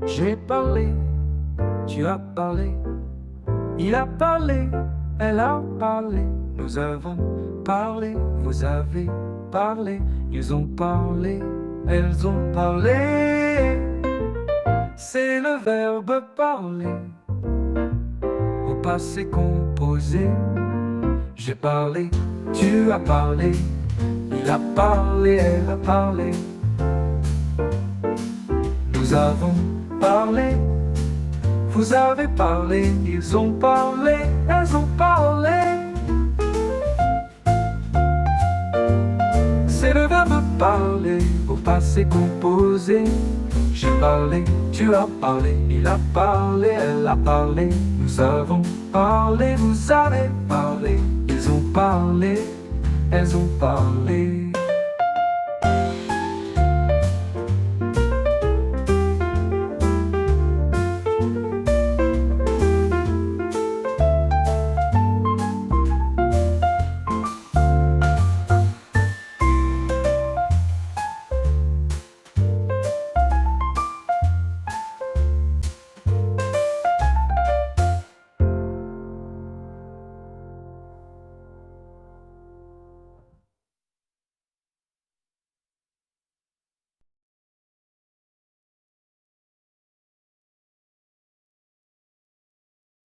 J'ai parlé, tu as parlé, il a parlé, elle a parlé, nous avons parlé, vous avez parlé, ils ont parlé, elles ont parlé. C'est le verbe parler au passé composé. J'ai parlé, tu as parlé, il a parlé, elle a parlé, nous avons parlé, vous avez parlé, ils ont parlé, elles ont parlé. C'est le verbe parler au passé composé. J'ai parlé, tu as parlé, il a parlé, elle a parlé, nous avons parlé, vous avez parlé, ils ont parlé, elles ont parlé.